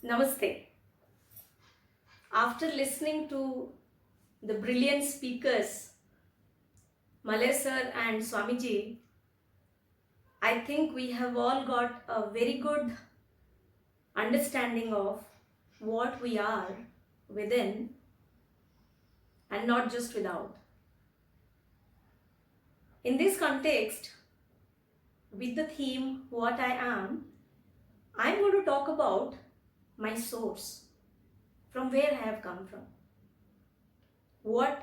Namaste. After listening to the brilliant speakers, Malay sir and Swamiji, I think we have all got a very good understanding of what we are within and not just without. In this context, with the theme What I Am, I'm going to talk about my source, from where I have come from, what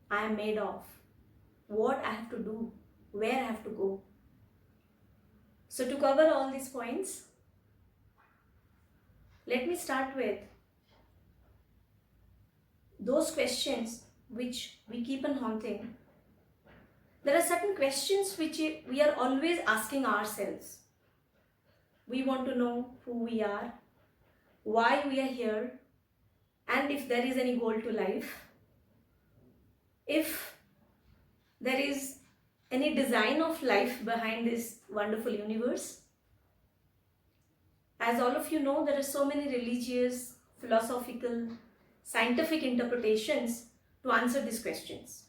I am made of, what I have to do, where I have to go. So, to cover all these points, let me start with those questions which we keep on haunting. There are certain questions which we are always asking ourselves. We want to know who we are, why we are here, and if there is any goal to life, if there is any design of life behind this wonderful universe. As all of you know, there are so many religious, philosophical, scientific interpretations to answer these questions.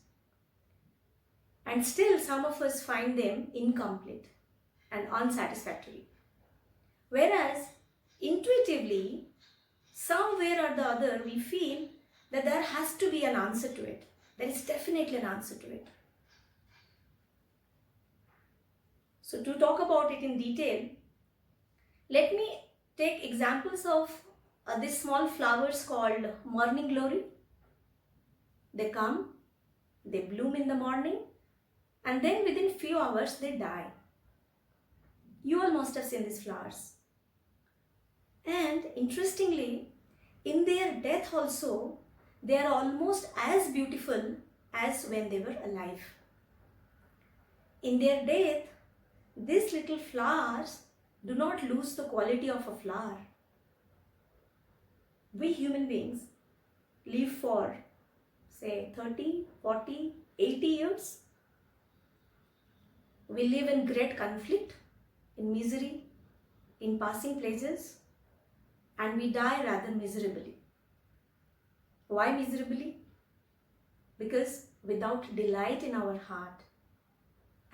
And still, some of us find them incomplete and unsatisfactory. Whereas, intuitively, somewhere or the other, we feel that there has to be an answer to it. There is definitely an answer to it. So, to talk about it in detail, let me take examples of these small flowers called morning glory. They come, they bloom in the morning, and then within few hours they die. You all must have seen these flowers. And interestingly, in their death also, they are almost as beautiful as when they were alive. In their death, these little flowers do not lose the quality of a flower. We human beings live for, say, 30, 40, 80 years. We live in great conflict, in misery, in passing pleasures, and we die rather miserably. Why miserably? Because without delight in our heart,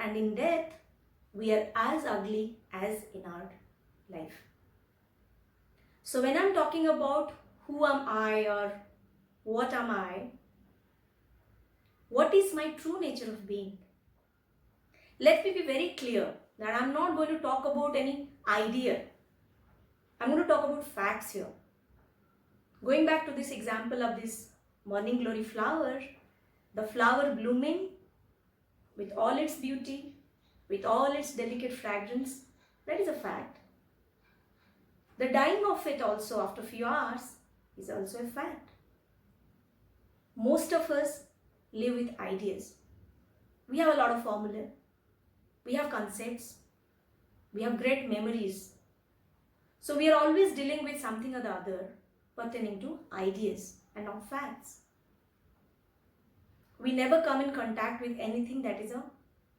and in death, we are as ugly as in our life. So when I'm talking about who am I or what am I, what is my true nature of being? Let me be very clear that I'm not going to talk about any idea. I'm going to talk about facts here. Going back to this example of this morning glory flower, the flower blooming with all its beauty, with all its delicate fragrance, that is a fact. The dying of it also after a few hours is also a fact. Most of us live with ideas. We have a lot of formula. We have concepts. We have great memories. So we are always dealing with something or the other pertaining to ideas and not facts. We never come in contact with anything that is a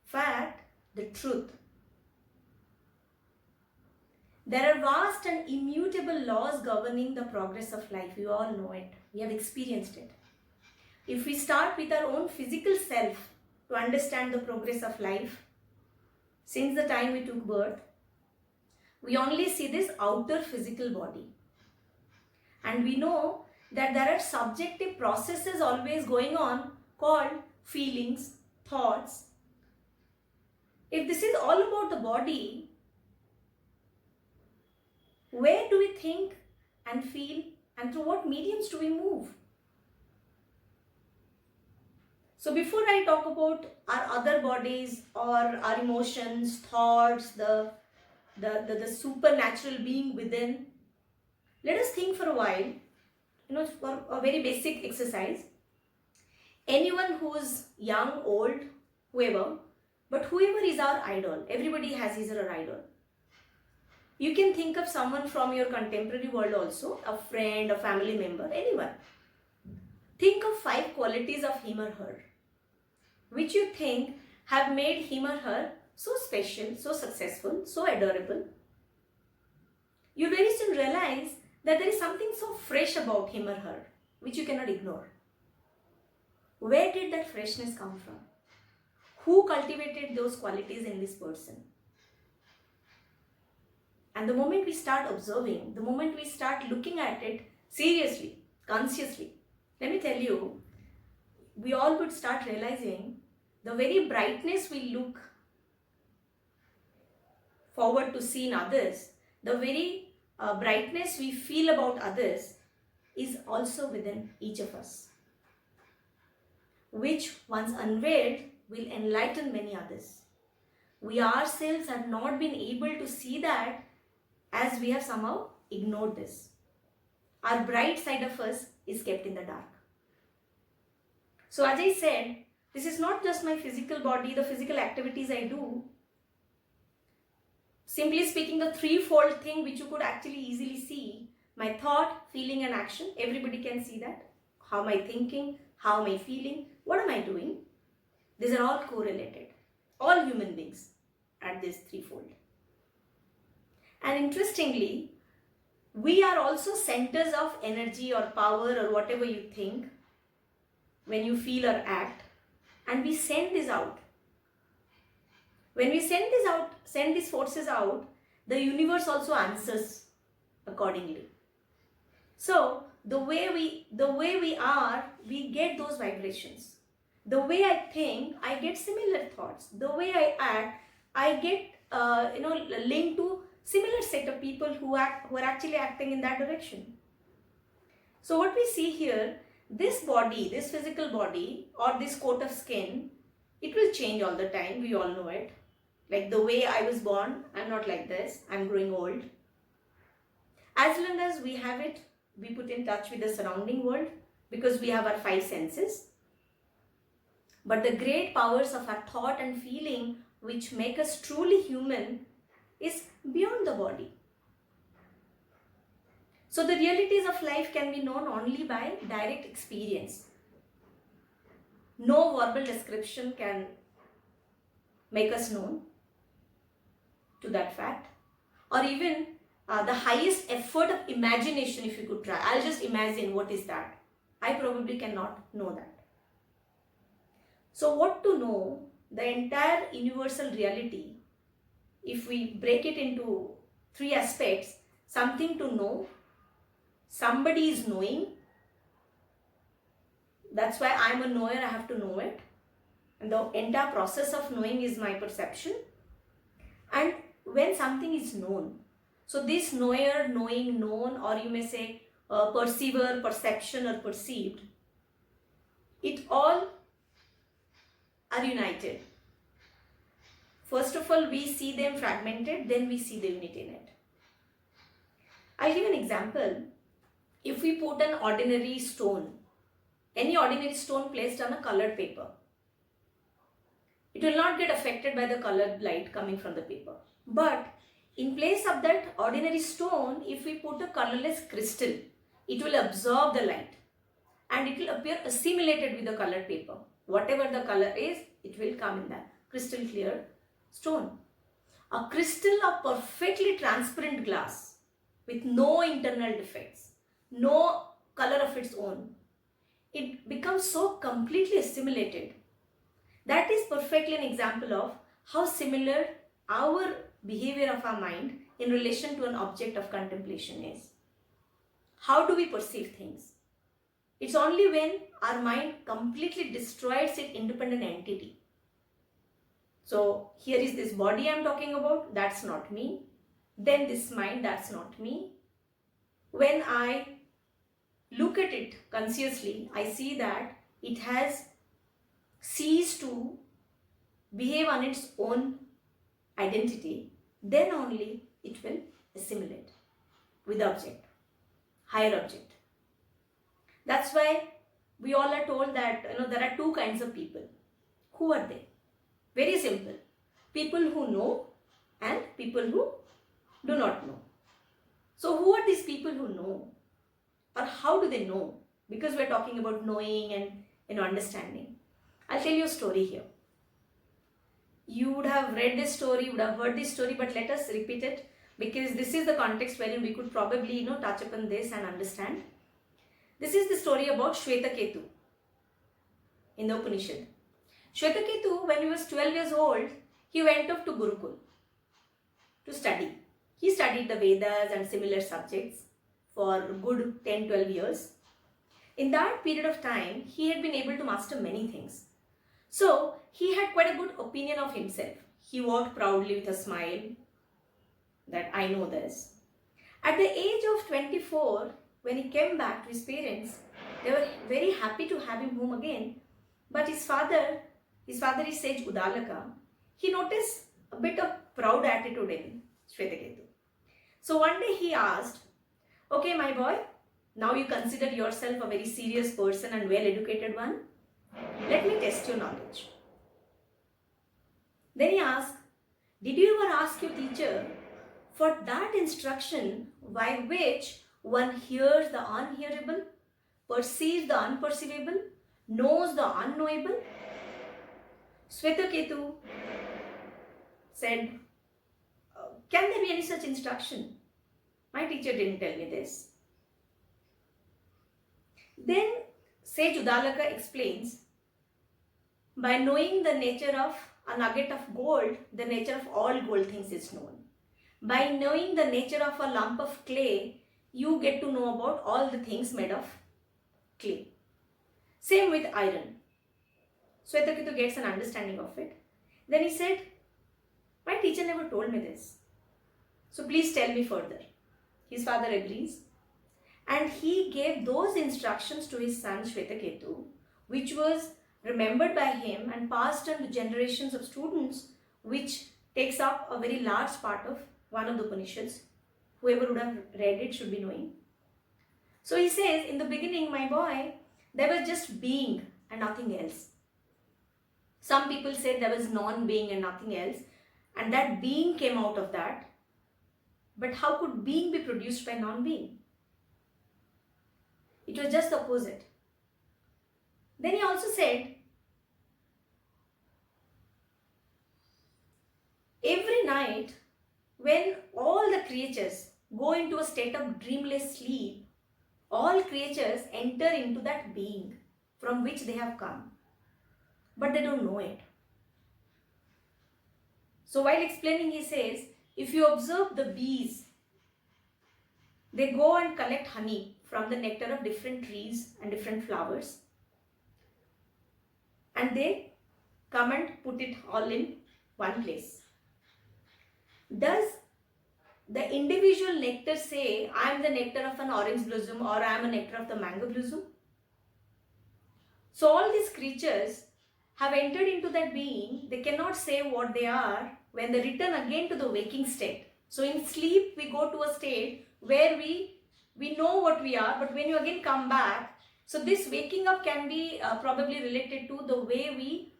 fact, the truth. There are vast and immutable laws governing the progress of life. You all know it. We have experienced it. If we start with our own physical self to understand the progress of life, since the time we took birth, we only see this outer physical body. And we know that there are subjective processes always going on called feelings, thoughts. If this is all about the body, where do we think and feel, and through what mediums do we move? So before I talk about our other bodies or our emotions, thoughts, the supernatural being within, let us think for a while, for a very basic exercise. Anyone who's young, old, whoever, but whoever is our idol, everybody has his or her idol. You can think of someone from your contemporary world also, a friend, a family member, anyone. Think of 5 qualities of him or her, which you think have made him or her so special, so successful, so adorable. You very soon realize that there is something so fresh about him or her, which you cannot ignore. Where did that freshness come from? Who cultivated those qualities in this person? And the moment we start observing, the moment we start looking at it seriously, consciously, let me tell you, we all would start realizing the very brightness we look forward to see in others, the very brightness we feel about others is also within each of us, which once unveiled will enlighten many others. We ourselves have not been able to see that, as we have somehow ignored this. Our bright side of us is kept in the dark. So as I said, this is not just my physical body, the physical activities I do. Simply speaking, the threefold thing which you could actually easily see: my thought, feeling and action. Everybody can see that. How am I thinking? How am I feeling? What am I doing? These are all correlated. All human beings at this threefold. And interestingly, we are also centers of energy or power or whatever you think when you feel or act, and we send this out. When we send these forces out, the universe also answers accordingly. So the way we are, we get those vibrations. The way I think, I get similar thoughts. The way I act, I get linked to similar set of people who are actually acting in that direction. So what we see here, this body, this physical body or this coat of skin, it will change all the time. We all know it. Like the way I was born, I'm not like this. I'm growing old. As long as we have it, we put in touch with the surrounding world because we have our five senses. But the great powers of our thought and feeling, which make us truly human, is beyond the body. So the realities of life can be known only by direct experience. No verbal description can make us known to that fact, or even the highest effort of imagination, if you could try. I'll just imagine what is that. I probably cannot know that. So what to know the entire universal reality, if we break it into three aspects: something to know, somebody is knowing, that's why I'm a knower, I have to know it, and the entire process of knowing is my perception. And when something is known, so this knower, knowing, known, or you may say perceiver, perception or perceived, it all are united. First of all, we see them fragmented, then we see the unity in it. I'll give an example. If we put an ordinary stone, any ordinary stone placed on a colored paper, it will not get affected by the colored light coming from the paper. But in place of that ordinary stone, if we put a colorless crystal, it will absorb the light and it will appear assimilated with the colored paper. Whatever the color is, it will come in that crystal clear stone. A crystal of perfectly transparent glass with no internal defects, no color of its own, it becomes so completely assimilated. That is perfectly an example of how similar our behavior of our mind in relation to an object of contemplation is. How do we perceive things? It's only when our mind completely destroys its independent entity. So here is this body I'm talking about, that's not me. Then this mind, that's not me. When I look at it consciously, I see that it has ceased to behave on its own identity. Then only it will assimilate with the object, higher object. That's why we all are told that there are two kinds of people. Who are they? Very simple. People who know and people who do not know. So who are these people who know? Or how do they know? Because we're talking about knowing and understanding. I'll tell you a story here. You would have read this story, you would have heard this story, but let us repeat it because this is the context wherein we could probably touch upon this and understand. This is the story about Shvetaketu in the Upanishad. Shvetaketu, when he was 12 years old, he went off to Gurukul to study. He studied the Vedas and similar subjects for good 10-12 years. In that period of time, he had been able to master many things. So, he had quite a good opinion of himself. He walked proudly with a smile that I know this. At the age of 24, when he came back to his parents, they were very happy to have him home again. But his father is Sage Udalaka, he noticed a bit of proud attitude in Shvetaketu. So one day he asked, okay my boy, now you consider yourself a very serious person and well-educated one. Let me test your knowledge. Then he asked, did you ever ask your teacher for that instruction by which one hears the unhearable, perceives the unperceivable, knows the unknowable? Shvetaketu said, can there be any such instruction? My teacher didn't tell me this. Then Sage Udalaka explains, by knowing the nature of a nugget of gold, the nature of all gold things is known. By knowing the nature of a lump of clay, you get to know about all the things made of clay. Same with iron. Shvetaketu gets an understanding of it. Then he said, my teacher never told me this. So please tell me further. His father agrees. And he gave those instructions to his son Shvetaketu, which was remembered by him and passed on to generations of students, which takes up a very large part of one of the Upanishads. Whoever would have read it should be knowing. So he says, in the beginning, my boy, there was just being and nothing else. Some people said there was non-being and nothing else, and that being came out of that. But how could being be produced by non-being? It was just the opposite. Then he also said, every night when all the creatures go into a state of dreamless sleep, all creatures enter into that being from which they have come, but they don't know it. So while explaining, he says, if you observe the bees, they go and collect honey from the nectar of different trees and different flowers, and they come and put it all in one place. Does the individual nectar say, I am the nectar of an orange blossom or I am a nectar of the mango blossom? So all these creatures have entered into that being. They cannot say what they are when they return again to the waking state. So in sleep, we go to a state where we know what we are, but when you again come back, so this waking up can be probably related to the way we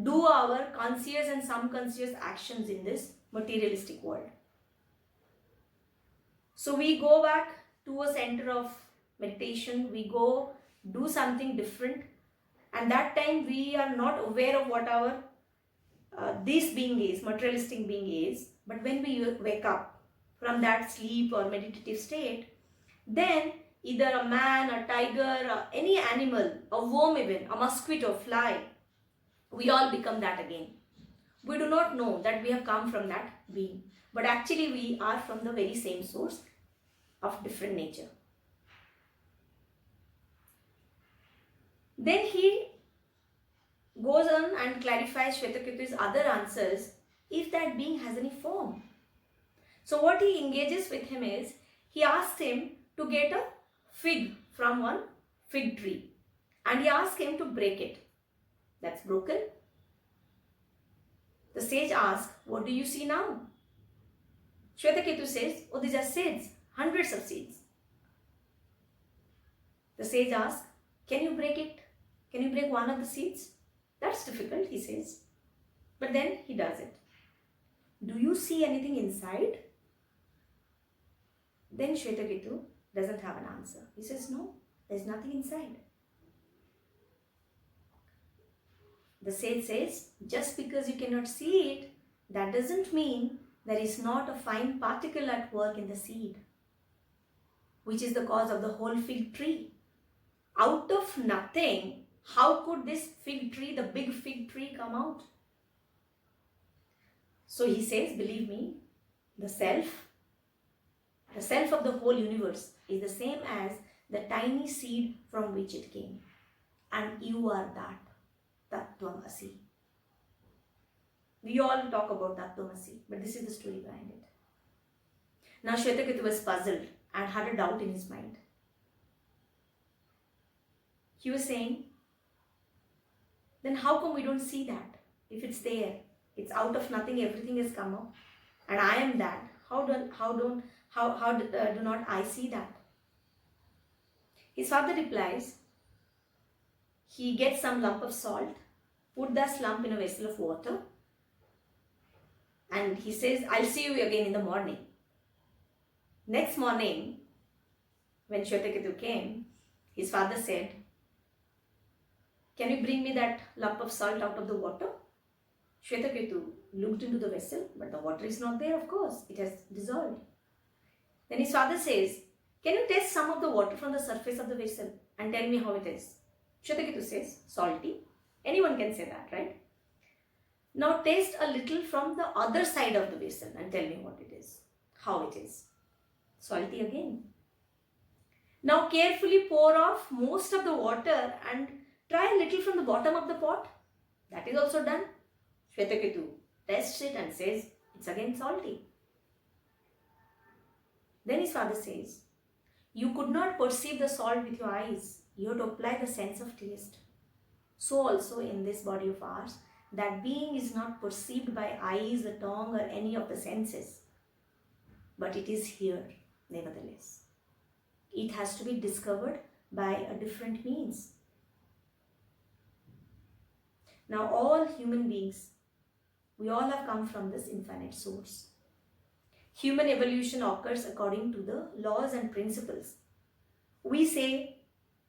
do our conscious and subconscious actions in this materialistic world. So we go back to a center of meditation, we go do something different, and that time we are not aware of what our this being is, materialistic being is. But when we wake up from that sleep or meditative state, then either a man, a tiger, or any animal, a worm even, a mosquito, fly, we all become that again. We do not know that we have come from that being, but actually we are from the very same source of different nature. Then he goes on and clarifies Shvetaketu's other answers, if that being has any form. So what he engages with him is, he asks him to get a fig from one fig tree, and he asks him to break it. That's broken. The sage asks, what do you see now? Shvetaketu says, oh, these are seeds, hundreds of seeds. The sage asks, can you break it? Can you break one of the seeds? That's difficult, he says. But then he does it. Do you see anything inside? Then Shvetaketu doesn't have an answer. He says, no, there's nothing inside. The sage says, just because you cannot see it, that doesn't mean there is not a fine particle at work in the seed, which is the cause of the whole fig tree. Out of nothing, how could this fig tree, the big fig tree, come out? So he says, believe me, the self of the whole universe is the same as the tiny seed from which it came. And you are that, Tattvamasi. We all talk about Tattvamasi, but this is the story behind it. Now Shvetaketu was puzzled and had a doubt in his mind. He was saying, then how come we don't see that? If it's there, it's out of nothing, everything has come up, and I am that. How do not I see that? His father replies, he gets some lump of salt, put that lump in a vessel of water, and he says, I'll see you again in the morning. Next morning, when Shvetaketu came, his father said, can you bring me that lump of salt out of the water? Shvetaketu looked into the vessel, but the water is not there, of course. It has dissolved. Then his father says, can you taste some of the water from the surface of the vessel and tell me how it is? Shvetaketu says, salty. Anyone can say that, right? Now taste a little from the other side of the vessel and tell me what it is, how it is. Salty again. Now carefully pour off most of the water and try a little from the bottom of the pot. That is also done. Shvetaketu tests it and says, it's again salty. Then his father says, you could not perceive the salt with your eyes. You have to apply the sense of taste. So also in this body of ours, that being is not perceived by eyes, the tongue, or any of the senses. But it is here, nevertheless. It has to be discovered by a different means. Now all human beings, we all have come from this infinite source. Human evolution occurs according to the laws and principles. We say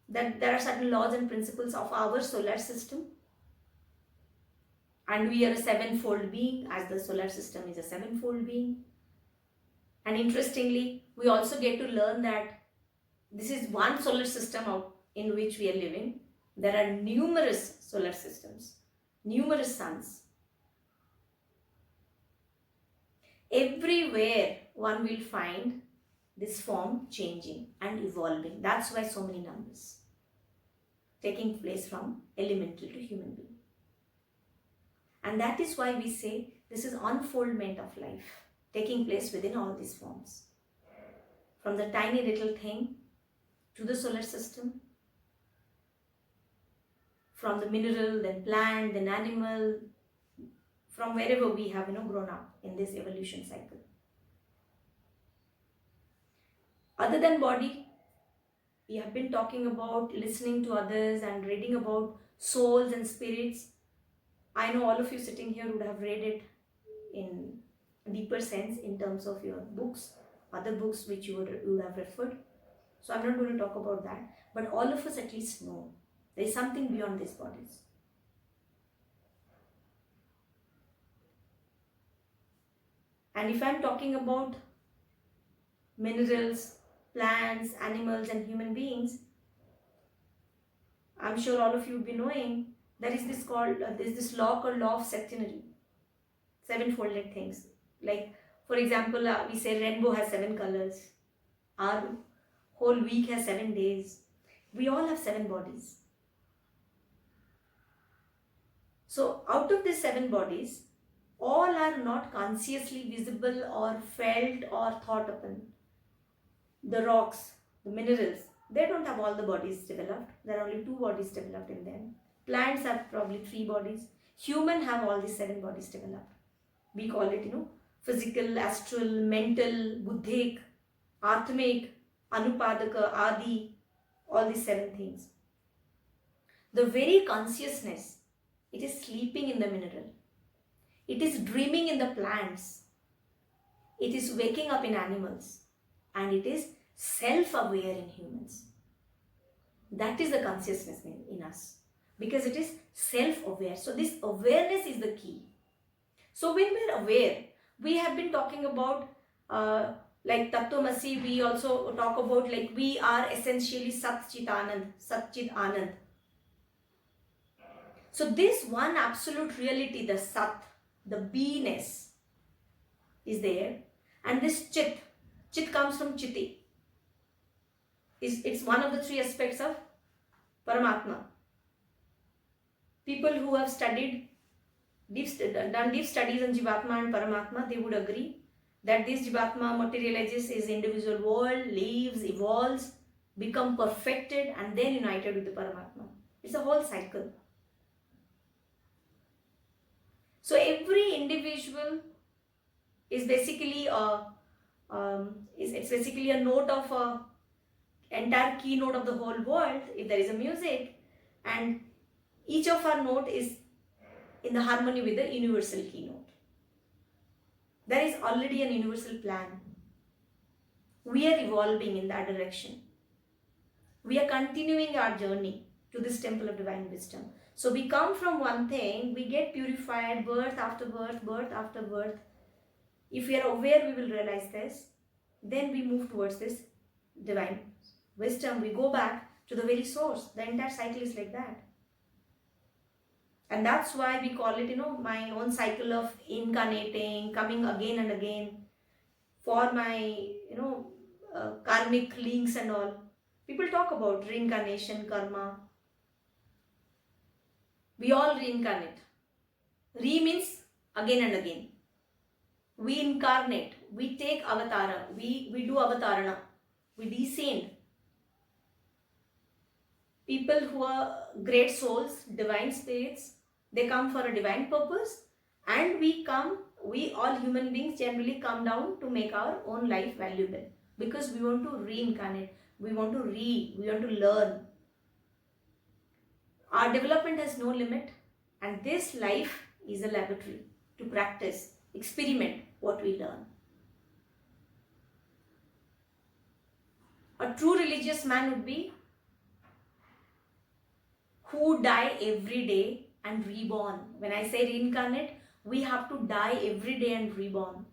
that there are certain laws and principles of our solar system, and we are a sevenfold being, as the solar system is a sevenfold being. And interestingly, we also get to learn that this is one solar system in which we are living. There are numerous solar systems, numerous suns. Everywhere one will find this form changing and evolving. That's why so many numbers taking place from elemental to human being. And that is why we say this is unfoldment of life taking place within all these forms. From the tiny little thing to the solar system, from the mineral, then plant, then animal, from wherever we have grown up in this evolution cycle. Other than body, we have been talking about listening to others and reading about souls and spirits. I know all of you sitting here would have read it in a deeper sense in terms of your books, other books which you would have referred. So I'm not going to talk about that, but all of us at least know there is something beyond these bodies. And if I'm talking about minerals, plants, animals and human beings, I'm sure all of you will be knowing there is this law called law of septenary, seven-folded things. Like, for example, we say rainbow has 7 colors. Our whole week has 7 days. We all have 7 bodies. So out of these 7 bodies, all are not consciously visible or felt or thought upon. The rocks, the minerals, they don't have all the bodies developed. There are only 2 bodies developed in them. Plants have probably 3 bodies. Human have all these 7 bodies developed. We call it, physical, astral, mental, buddhic, atmic, anupadaka, adi, all these 7 things. The very consciousness, it is sleeping in the mineral. It is dreaming in the plants. It is waking up in animals. And it is self-aware in humans. That is the consciousness in us. Because it is self-aware. So this awareness is the key. So when we are aware, We have been talking about like Tattvamasi. We also talk about like we are essentially Sat Chit Anand, Sat Chit Anand. So this one absolute reality, the Sat, the beingness is there, and this Chit, Chit comes from Chiti. It's one of the three aspects of Paramatma. People who have studied, done deep studies on Jivatma and Paramatma, they would agree that this Jivatma materializes his individual world, lives, evolves, become perfected, and then united with the Paramatma. It's a whole cycle. So every individual is basically it's basically a note of a entire keynote of the whole world. If there is a music, and each of our note is in the harmony with the universal keynote. There is already an universal plan. We are evolving in that direction. We are continuing our journey to this temple of divine wisdom. So we come from one thing, we get purified birth after birth, birth after birth. If we are aware, we will realize this. Then we move towards this divine wisdom. We go back to the very source. The entire cycle is like that. And that's why we call it, my own cycle of incarnating, coming again and again for my, karmic links and all. People talk about reincarnation, karma. We all reincarnate. Re means again and again. We incarnate. We take avatara. We do avatarana. We descend. People who are great souls, divine spirits, they come for a divine purpose, and we all human beings generally come down to make our own life valuable, because we want to reincarnate, we want to learn. Our development has no limit, and this life is a laboratory to practice, experiment what we learn. A true religious man would be who die every day and reborn. When I say reincarnate, we have to die every day and reborn.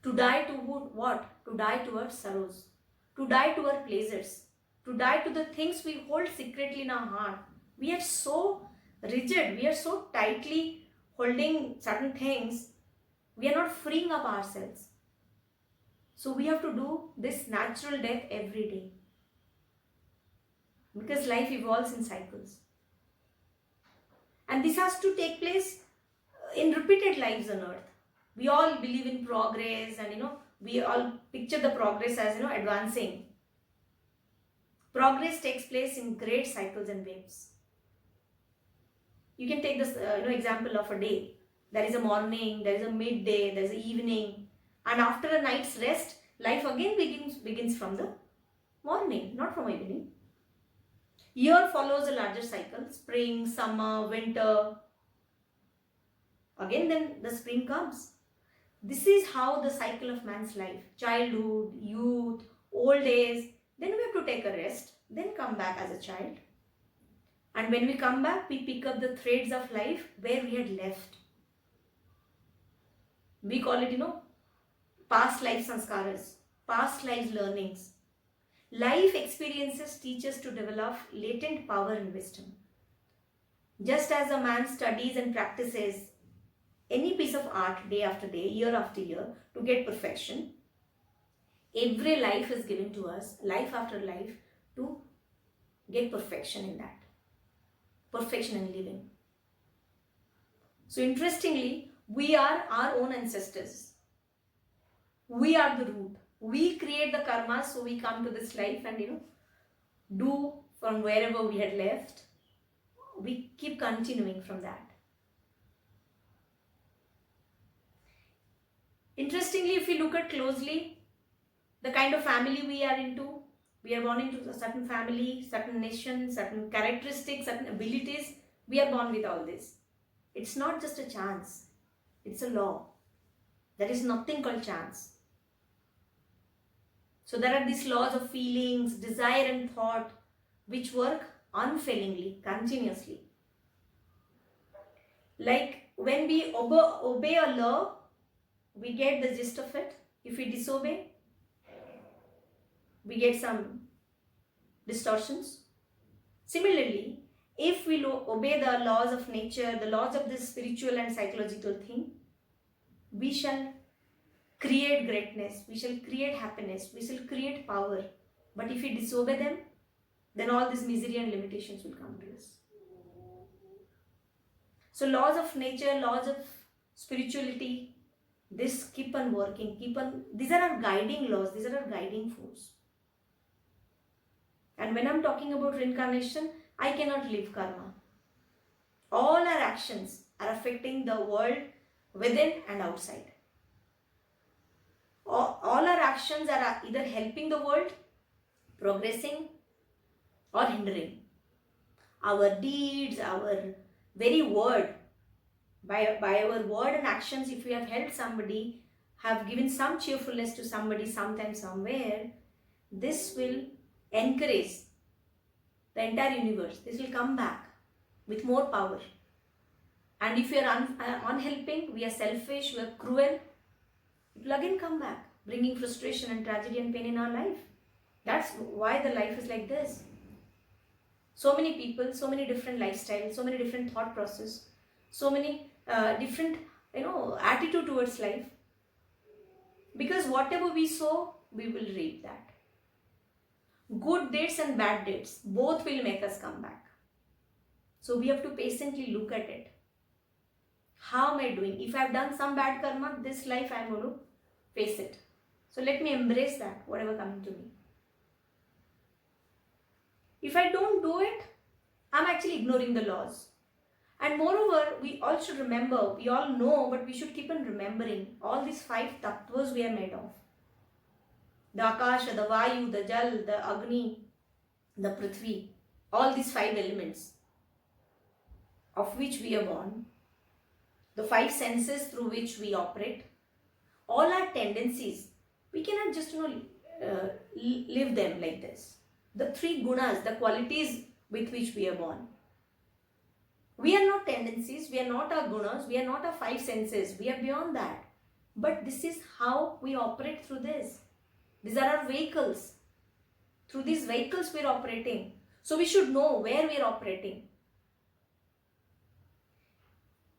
To die to what? To die to our sorrows, to die to our pleasures, to die to the things we hold secretly in our heart. We are so rigid, we are so tightly holding certain things, we are not freeing up ourselves. So we have to do this natural death every day, because life evolves in cycles. And this has to take place in repeated lives on earth. We all believe in progress, and we all picture the progress as advancing. Progress takes place in great cycles and waves. You can take this example of a day. There is a morning, there is a midday, there is an evening, and after a night's rest, life again begins from the morning, not from evening. Year follows a larger cycle: spring, summer, winter. Again, then the spring comes. This is how the cycle of man's life: childhood, youth, old age. Then we have to take a rest, then come back as a child. And when we come back, we pick up the threads of life where we had left. We call it, past life sanskaras, past life learnings. Life experiences teach us to develop latent power and wisdom. Just as a man studies and practices any piece of art day after day, year after year, to get perfection, every life is given to us, life after life, to get perfection in that. Perfection in living. So interestingly, we are our own ancestors. We are the root. We create the karma, so we come to this life and do from wherever we had left. We keep continuing from that. Interestingly, if we look at closely, the kind of family we are into, we are born into a certain family, certain nation, certain characteristics, certain abilities. We are born with all this. It's not just a chance. It's a law. There is nothing called chance. So there are these laws of feelings, desire and thought, which work unfailingly, continuously. Like when we obey a law, we get the gist of it. If we disobey, we get some distortions. Similarly, if we obey the laws of nature, the laws of this spiritual and psychological thing, we shall create greatness, we shall create happiness, we shall create power. But if we disobey them, then all this misery and limitations will come to us. So laws of nature, laws of spirituality, this keep on working, these are our guiding laws, these are our guiding force. And when I'm talking about reincarnation, I cannot leave karma. All our actions are affecting the world within and outside. All our actions are either helping the world, progressing, or hindering. Our deeds, our very word, by our word and actions, if we have helped somebody, have given some cheerfulness to somebody sometime, somewhere, this will encourage the entire universe. This will come back with more power. And if we are unhelping, we are selfish, we are cruel, it will again come back, bringing frustration and tragedy and pain in our life. That's why the life is like this. So many people, so many different lifestyles, so many different thought process, so many different attitude towards life. Because whatever we sow, we will reap that. Good deeds and bad deeds, both will make us come back. So we have to patiently look at it. How am I doing? If I have done some bad karma, this life I am going to face it. So let me embrace that, whatever coming to me. If I don't do it, I'm actually ignoring the laws. And moreover, we all should remember, we all know, but we should keep on remembering all these 5 tattvas we are made of. The Akasha, the Vayu, the Jal, the Agni, the Prithvi, all these 5 elements of which we are born, the 5 senses through which we operate, all our tendencies, we cannot just live them like this. The 3 gunas, the qualities with which we are born. We are not tendencies, we are not our gunas, we are not our 5 senses, we are beyond that. But this is how we operate through this. These are our vehicles. Through these vehicles we are operating. So we should know where we are operating.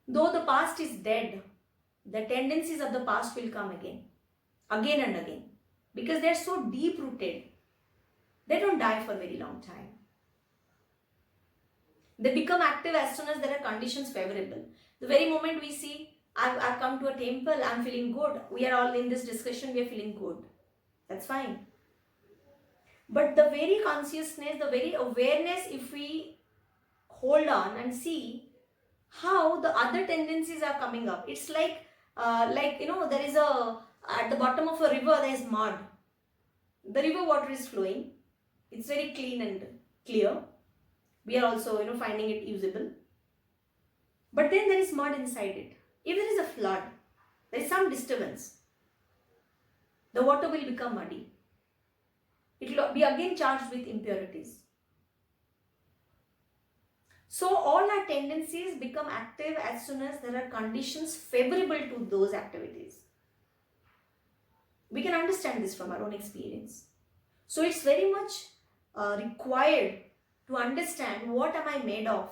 Though the past is dead, the tendencies of the past will come again and again. Because they are so deep rooted. They don't die for a very long time. They become active as soon as there are conditions favorable. The very moment we see, I've come to a temple, I'm feeling good. We are all in this discussion, we are feeling good. That's fine. But the very consciousness, the very awareness, if we hold on and see how the other tendencies are coming up. It's like there is at the bottom of a river, there is mud. The river water is flowing. It's very clean and clear. We are also, finding it usable. But then there is mud inside it. If there is a flood, there is some disturbance, the water will become muddy. It will be again charged with impurities. So all our tendencies become active as soon as there are conditions favorable to those activities. We can understand this from our own experience. So it's very much required to understand what am I made of.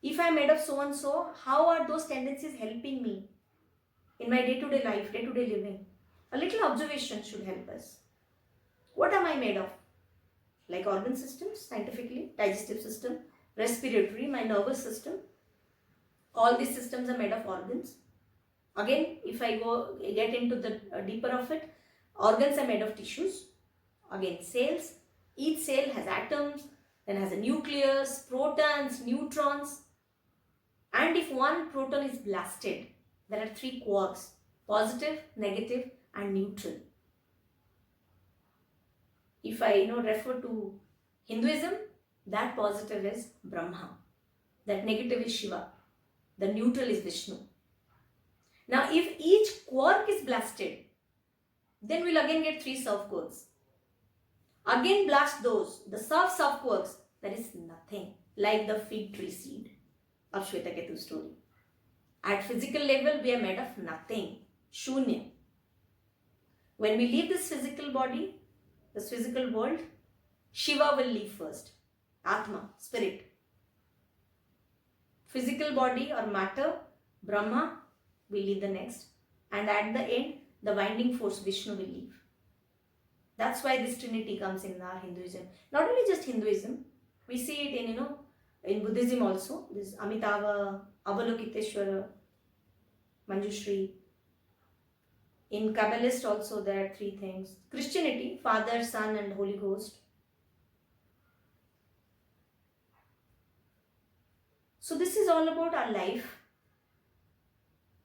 If I am made of so and so, how are those tendencies helping me in my day-to-day life, day-to-day living? A little observation should help us. What am I made of? Like organ systems, scientifically, digestive system, respiratory, my nervous system. All these systems are made of organs. Again, if I get into the deeper of it, organs are made of tissues. Again, cells. Each cell has atoms, then has a nucleus, protons, neutrons. And if one proton is blasted, there are 3 quarks, positive, negative, and neutral. If I refer to Hinduism, that positive is Brahma, that negative is Shiva, the neutral is Vishnu. Now if each quark is blasted, then we'll again get 3 surf quarks. Again blast those, the surf quarks, there is nothing, like the fig tree seed of Shvetaketu story. At physical level, we are made of nothing, shunya. When we leave this physical body, this physical world, Shiva will leave first. Atma, spirit. Physical body or matter, Brahma will leave the next. And at the end, the winding force, Vishnu, will leave. That's why this trinity comes in our Hinduism. Not only just Hinduism, we see it in Buddhism also. This Amitabha, Avalokiteshvara, Manjushri. In Kabbalist also there are three things. Christianity, Father, Son and Holy Ghost. So this is all about our life.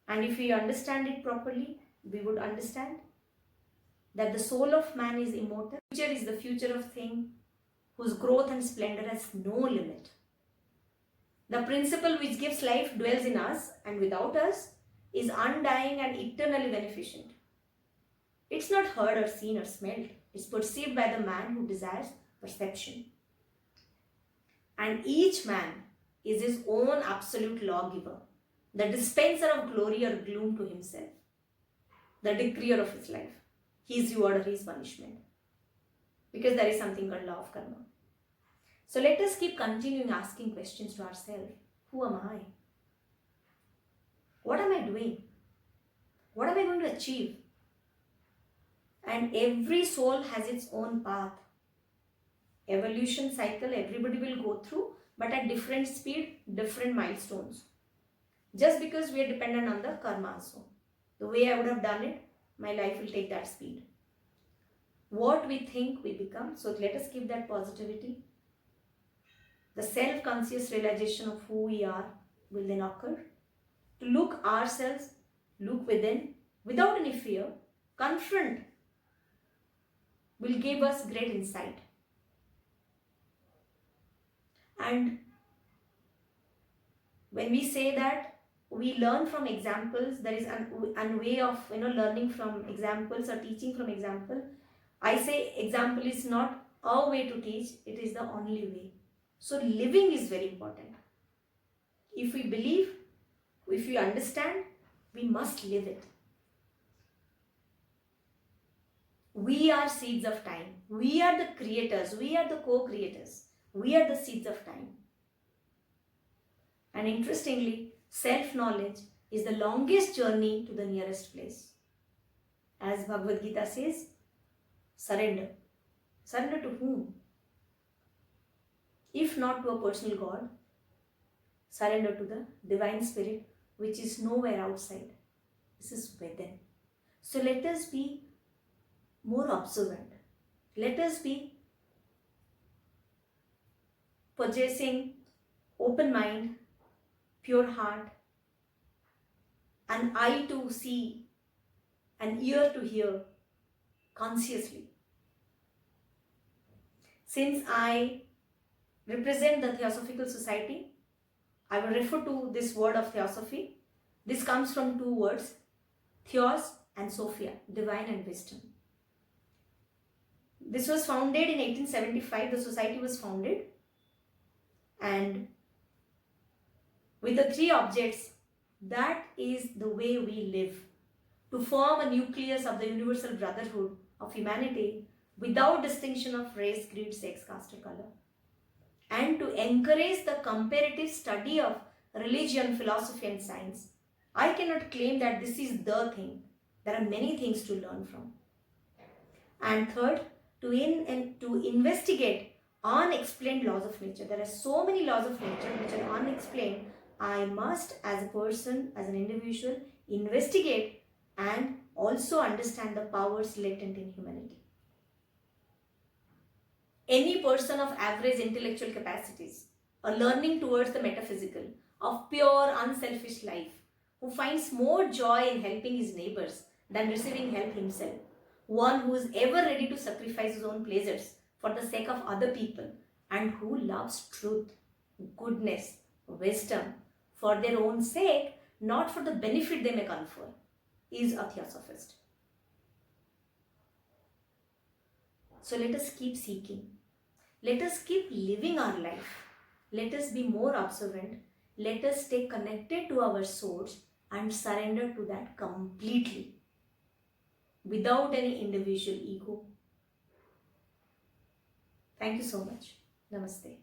And if we understand it properly, we would understand that the soul of man is immortal. Future is the future of thing whose growth and splendor has no limit. The principle which gives life dwells in us and without us is undying and eternally beneficent. It's not heard or seen or smelled. It's perceived by the man who desires perception. And each man is his own absolute lawgiver, the dispenser of glory or gloom to himself, the decreer of his life, his reward or his punishment. Because there is something called law of karma. So let us keep continuing asking questions to ourselves. Who am I? What am I doing? What am I going to achieve? And every soul has its own path. Evolution cycle, everybody will go through, but at different speed, different milestones. Just because we are dependent on the karma also. The way I would have done it, my life will take that speed. What we think, we become. So let us keep that positivity. The self-conscious realization of who we are will then occur. To look ourselves, look within, without any fear, confront, will give us great insight. And when we say that we learn from examples, there is a way of learning from examples or teaching from example. I say example is not a way to teach, it is the only way. So living is very important. If we believe, if we understand, we must live it. We are seeds of time. We are the creators. We are the co-creators. We are the seeds of time. And interestingly, self-knowledge is the longest journey to the nearest place. As Bhagavad Gita says, surrender. Surrender to whom? If not to a personal God, surrender to the divine spirit which is nowhere outside. This is within. So let us be more observant. Let us be possessing open mind, pure heart, an eye to see, an ear to hear consciously. Since I represent the Theosophical Society, I will refer to this word of theosophy. This comes from two words, Theos and Sophia, divine and wisdom. This was founded in 1875, the society was founded, and with the three objects, that is the way we live, to form a nucleus of the universal brotherhood of humanity without distinction of race, creed, sex, caste or color, and to encourage the comparative study of religion, philosophy and science. I cannot claim that this is the thing. There are many things to learn from. And third, to investigate unexplained laws of nature. There are so many laws of nature which are unexplained. I must, as a person, as an individual, investigate and also understand the powers latent in humanity. Any person of average intellectual capacities or learning towards the metaphysical, of pure unselfish life, who finds more joy in helping his neighbors than receiving help himself, one who is ever ready to sacrifice his own pleasures for the sake of other people, and who loves truth, goodness, wisdom for their own sake, not for the benefit they may confer, is a theosophist. So let us keep seeking. Let us keep living our life. Let us be more observant. Let us stay connected to our source and surrender to that completely without any individual ego. Thank you so much. Namaste.